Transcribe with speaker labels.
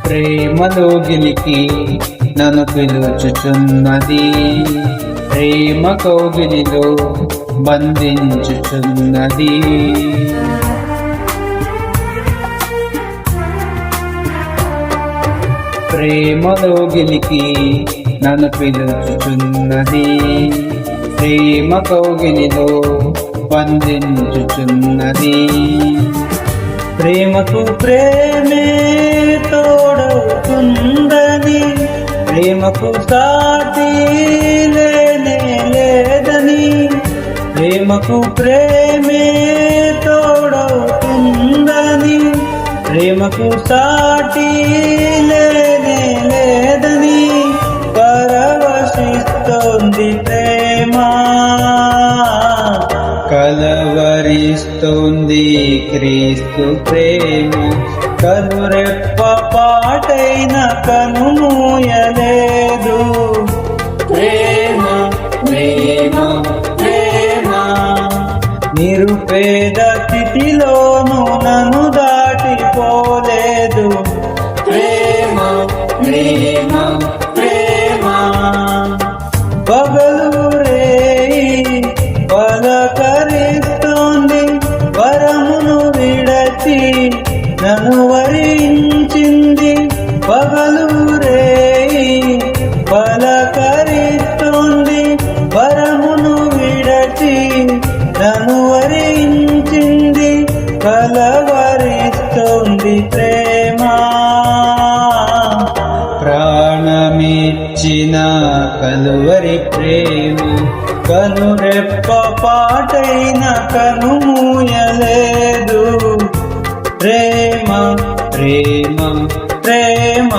Speaker 1: ప్రేమలో గెలికి నన్ను పిలుచుచున్నది, ప్రేమ కౌగిలిలో బంధించుచున్నది. ప్రేమలో గెలికి నన్ను పిలుచుచున్నది, ప్రేమ కౌగిలిలో బంధించుచున్నది. ప్రేమకు ప్రేమే తోడవుతుందని, ప్రేమకు సాటి లేనే లేదని, ప్రేమకు ప్రేమే తోడవుతుందని, ప్రేమకు సాటి లేనే లేదని పరవశిస్తోంది ప్రేమ, కలవరిస్తోంది క్రీస్తు ప్రేమ. కనురెప్ప పాటైన కనుమూయలేదు, ప్రేమ ప్రేమ ప్రేమ. నిరుపేద స్థితిలోనూ నన్ను దాటిపోలేదు, ప్రేమ ప్రేమ ప్రేమ. పగలు రేయి పలకరిస్తోంది, వరమును విడచి నన్ను వరించింది. పగలు రేయి పలకరిస్తోంది, వరమును విడచి నన్ను వరించింది. కలవరిస్తోంది ప్రేమ, ప్రాణమిచ్చిన కలువరి ప్రేమ. కనురెప్ప పాటైన కనుమూయలేదు, ప్రేమ ప్రేమ ప్రేమ.